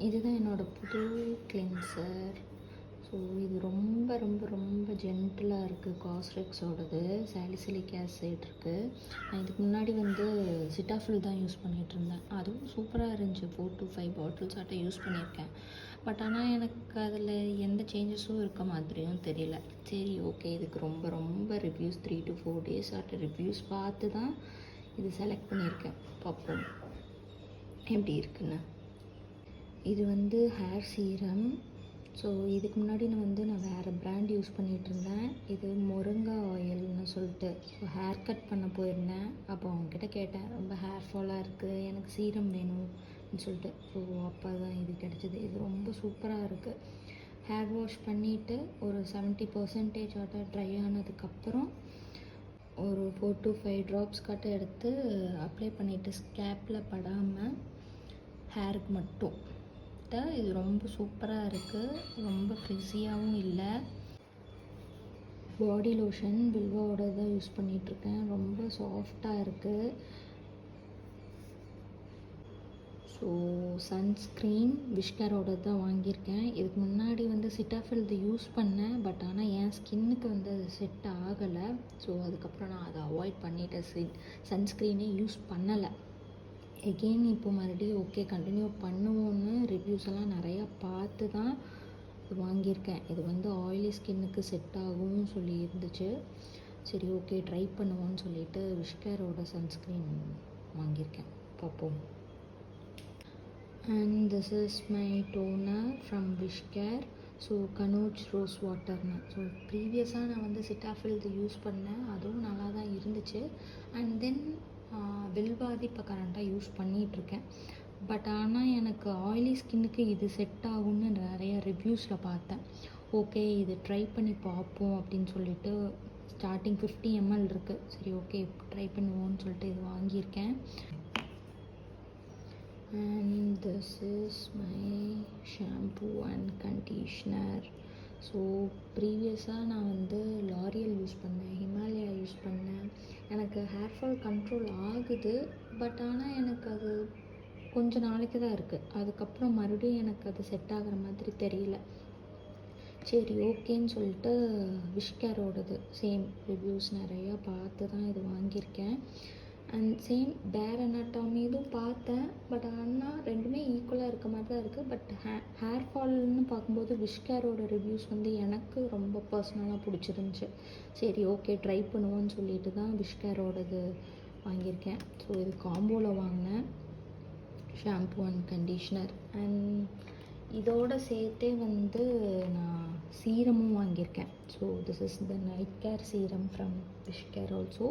இதுதான் என்னோடய புது கிளென்சர். ஸோ இது ரொம்ப ரொம்ப ரொம்ப ஜென்டிலாக இருக்குது. காஸ்ரெக்ஸோடது சாலிசிலிக் ஆசிட் இருக்குது. நான் இதுக்கு முன்னாடி வந்து சிட்டாஃபில் தான் யூஸ் பண்ணிகிட்ருந்தேன். அதுவும் சூப்பராக இருந்துச்சு. 4 to 5 பாட்டில்ஸ் ஆட்ட யூஸ் பண்ணியிருக்கேன். பட் ஆனால் எனக்கு அதில் எந்த சேஞ்சஸும் இருக்க மாதிரியும் தெரியல. சரி ஓகே, இதுக்கு ரொம்ப ரொம்ப ரிவ்யூஸ் 3 to 4 days ஆட்ட ரிவ்யூஸ் பார்த்து தான் இது செலக்ட் பண்ணியிருக்கேன். பார்ப்போம் எப்படி இருக்குன்னு. இது வந்து ஹேர் சீரம். ஸோ இதுக்கு முன்னாடி நான் வேறு ப்ராண்ட் யூஸ் பண்ணிகிட்ருந்தேன். இது முருங்கை ஆயில்னு சொல்லிட்டு. ஸோ ஹேர் கட் பண்ண போயிருந்தேன். அப்போ அவங்கக்கிட்ட கேட்டேன், ரொம்ப ஹேர் ஃபாலாக இருக்குது, எனக்கு சீரம் வேணும்னு சொல்லிட்டு. ஸோ அப்போ தான் இது கிடச்சிது. இது ரொம்ப சூப்பராக இருக்குது. ஹேர் வாஷ் பண்ணிவிட்டு ஒரு 70% ஆட்ட ட்ரை ஆனதுக்கப்புறம் ஒரு 4 to 5 ட்ராப்ஸ் கட்ட எடுத்து அப்ளை பண்ணிவிட்டு ஸ்கேப்பில் படாமல் ஹேருக்கு மட்டும். இது ரொம்ப சூப்பராக இருக்குது. ரொம்ப ஃப்ரிஸியாகவும் இல்லை. பாடி லோஷன் வில்வாவோட தான் யூஸ் பண்ணிகிட்ருக்கேன். ரொம்ப சாஃப்டாக இருக்குது. ஸோ சன்ஸ்க்ரீன் விஷ்கரோட தான் வாங்கியிருக்கேன். இதுக்கு முன்னாடி வந்து சிட்டாஃபில் இது யூஸ் பண்ணேன். பட் ஆனால் என் ஸ்கின்னுக்கு வந்து அது செட் ஆகலை. ஸோ அதுக்கப்புறம் நான் அதை அவாய்ட் பண்ணிவிட்டேன். சன்ஸ்க்ரீனே யூஸ் பண்ணலை. எகெயின் இப்போ மறுபடியும் ஓகே கண்டினியூ பண்ணுவோன்னு ரிவ்யூஸ் எல்லாம் நிறையா பார்த்து தான் இது வாங்கியிருக்கேன். இது வந்து ஆயிலி ஸ்கின்னுக்கு செட் ஆகும்னு சொல்லி இருந்துச்சு. சரி ஓகே ட்ரை பண்ணுவோன்னு சொல்லிட்டு விஷ்கரோட சன்ஸ்க்ரீன் வாங்கியிருக்கேன். பார்ப்போம். And this is my toner from Wishcare. So Kannauj rose வாட்டர்னு. ஸோ ப்ரீவியஸாக நான் வந்து சிட்டாஃபில் இது யூஸ் பண்ணேன். அதுவும் நல்லா தான் இருந்துச்சு. அண்ட் தென் வில்வாதி இப்போ கரண்ட்டாக யூஸ் பண்ணிகிட்ருக்கேன். பட் ஆனால் எனக்கு ஆயிலி ஸ்கின்னுக்கு இது செட் ஆகும்னு நிறைய ரிவ்யூஸில் பார்த்தேன். ஓகே இது ட்ரை பண்ணி பார்ப்போம் அப்படின்னு சொல்லிட்டு ஸ்டார்டிங் 50 ml இருக்குது. சரி ஓகே ட்ரை பண்ணுவோன்னு சொல்லிட்டு இது வாங்கியிருக்கேன். And this is my shampoo and conditioner. So ப்ரீவியஸாக நான் வந்து லாரியல் யூஸ் பண்ணேன், ஹிமாலயா யூஸ் பண்ணேன். எனக்கு ஹேர் ஃபால் கண்ட்ரோல் ஆகுது. பட் ஆனால் எனக்கு அது கொஞ்ச நாளைக்கு தான் இருக்குது. அதுக்கப்புறம் மறுபடியும் எனக்கு அது செட் ஆகிற மாதிரி தெரியல. சரி ஓகேன்னு சொல்லிட்டு விஷ்கேரோடது சேம் ரிவ்யூஸ் நிறையா பார்த்து தான் இது வாங்கியிருக்கேன். அண்ட் சேம் பேர் அனாட்டாமி இதுவும் பார்த்தேன். பட் ஆனால் ரெண்டுமே ஈக்குவலாக இருக்க மாதிரி தான் இருக்குது. பட் ஹேர் ஃபால்னு பார்க்கும்போது விஷ்கேரோட ரிவ்யூஸ் வந்து எனக்கு ரொம்ப பர்சனலாக பிடிச்சிருந்துச்சி. சரி ஓகே ட்ரை பண்ணுவோன்னு சொல்லிட்டு தான் விஷ்கேரோடது வாங்கியிருக்கேன். ஸோ இது காம்போவில் வாங்கினேன் ஷாம்பூ அண்ட் கண்டிஷ்னர். அண்ட் இதோடு சேர்த்தே வந்து நான் சீரமும் வாங்கியிருக்கேன். So this is the night care serum from WishCare also.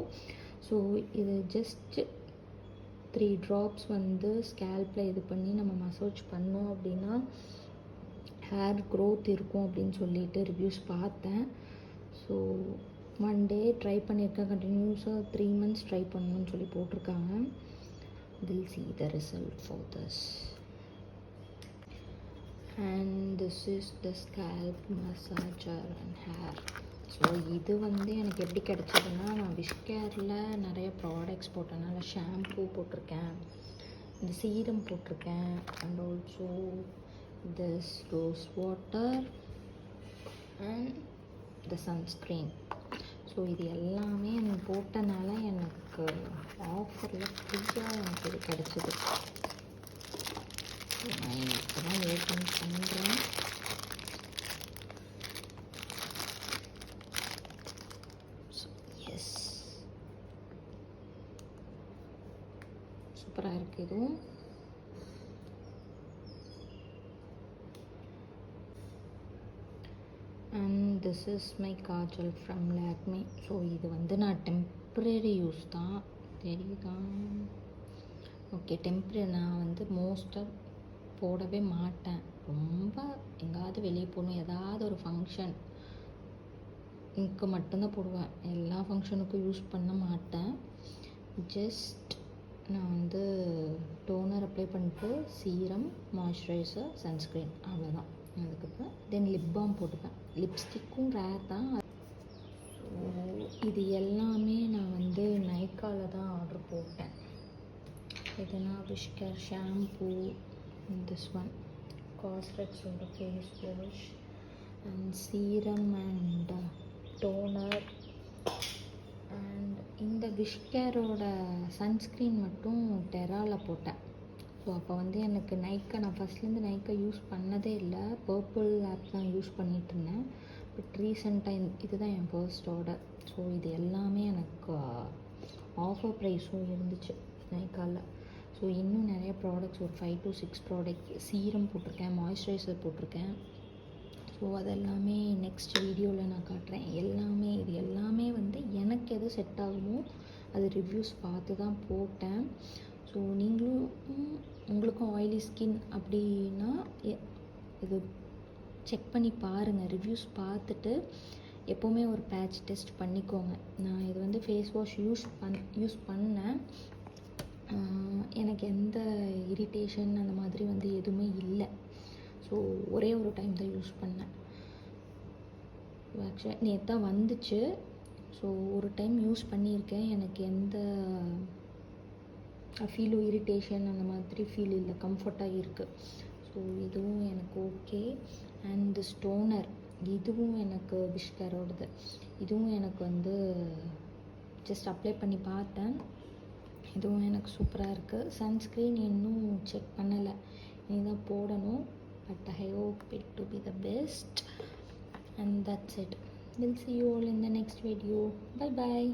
So இது ஜஸ்ட்டு 3 ட்ராப்ஸ் வந்து ஸ்கேல்பில் இது பண்ணி நம்ம மசாஜ் பண்ணோம் அப்படின்னா ஹேர் க்ரோத் இருக்கும் அப்படின்னு சொல்லிட்டு ரிவ்யூஸ் பார்த்தேன். ஸோ 1 day ட்ரை பண்ணியிருக்கேன். கண்டினியூஸாக 3 months ட்ரை பண்ணணும்னு சொல்லி போட்டிருக்காங்க. we'll see the result for this. And this is the scalp massager and hair. So இது வந்து எனக்கு எப்படி கிடச்சதுன்னா, நான் விஷ்கேரில் நிறைய ப்ராடக்ட்ஸ் போட்டனால ஷாம்பூ போட்டிருக்கேன், இந்த சீரம் போட்டிருக்கேன், and also this rose water and the sunscreen. So இது எல்லாமே எனக்கு போட்டனால எனக்கு ஆஃபரில் ஃப்ரீயாக எனக்கு இது கிடச்சிது. நான் இப்போ தான் ஓப்பன் பண்ணுறேன். எஸ் சூப்பராக இருக்குது இதுவும். And this is my Kajal from Lakme. So இது வந்து நான் டெம்ப்ரரி யூஸ் தான், தெரியுதா? Okay temporary. நான் வந்து மோஸ்ட்டாக போடவே மாட்டேன். ரொம்ப எங்காவது வெளியே போகணும், ஏதாவது ஒரு ஃபங்க்ஷன் இங்கே மட்டும்தான் போடுவேன். எல்லா ஃபங்க்ஷனுக்கும் யூஸ் பண்ண மாட்டேன். ஜஸ்ட் நான் வந்து டோனர் அப்ளை பண்ணிட்டு சீரம், மாய்ஸ்சரைசர், சன்ஸ்க்ரீன் அவ்வளோதான். அதுக்கப்புறம் தென் லிப் பாம் போட்டுப்பேன். லிப்ஸ்டிக்கும் ரேர் தான். ஸோ இது எல்லாமே நான் வந்து நைக்காவில் தான் ஆர்டர் போட்டேன். இதெல்லாம் விஷ்கேர் ஷாம்பூ, திஸ் ஒன் காஸ்ரெக்ஸோட face wash and serum and toner. And இந்த விஷ்கேரோட சன்ஸ்க்ரீன் மட்டும் டெராவில் போட்டேன். ஸோ அப்போ வந்து எனக்கு நைக்கா, நான் ஃபஸ்ட்லேருந்து நைக்கா யூஸ் பண்ணதே இல்லை, பர்பிள் ஆப் தான் யூஸ் பண்ணிகிட்டு இருந்தேன். பட் ரீசெண்டாக இதுதான் என் ஃபர்ஸ்ட் ஆர்டர். ஸோ இது எல்லாமே எனக்கு ஆஃபர் ப்ரைஸும் இருந்துச்சு நைக்காவில். ஸோ இன்னும் நிறைய ப்ராடக்ட்ஸ், ஒரு 5 to 6 ப்ராடக்ட், சீரம் போட்டிருக்கேன், மாய்ஸ்சரைசர் போட்டிருக்கேன். ஸோ அதெல்லாமே நெக்ஸ்ட் வீடியோவில் நான் காட்டுறேன். இது எல்லாமே வந்து எனக்கு எது செட் ஆகுமோ அது ரிவ்யூஸ் பார்த்து தான் போட்டேன். ஸோ நீங்களும் உங்களுக்கும் ஆயிலி ஸ்கின் அப்படின்னா இது செக் பண்ணி பாருங்கள், ரிவ்யூஸ் பார்த்துட்டு எப்போவுமே ஒரு பேட்ச் டெஸ்ட் பண்ணிக்கோங்க. நான் இது வந்து ஃபேஸ் வாஷ் யூஸ் பண்ணேன். எனக்கு எந்த இரிட்டேஷன் அந்த மாதிரி வந்து எதுவுமே இல்லை. ஸோ ஒரே ஒரு டைம் தான் யூஸ் பண்ணேன். ஆக்சுவலாக நேற்று தான் வந்துச்சு. ஸோ ஒரு டைம் யூஸ் பண்ணியிருக்கேன், எனக்கு எந்த ஃபீலும் இரிட்டேஷன் அந்த மாதிரி ஃபீல் இல்லை, கம்ஃபர்ட்டாக இருக்குது. ஸோ இதுவும் எனக்கு ஓகே. அண்ட் ஸ்டோனர் இதுவும் எனக்கு விஷ்கேரோடது, இதுவும் எனக்கு வந்து ஜஸ்ட் அப்ளை பண்ணி பார்த்தேன், இதுவும் எனக்கு சூப்பராக இருக்குது. சன்ஸ்க்ரீன் இன்னும் செக் பண்ணலை, இனி தான் போடணும். But I hope it to be the best. And that's it. We'll see you all in the next video. Bye bye.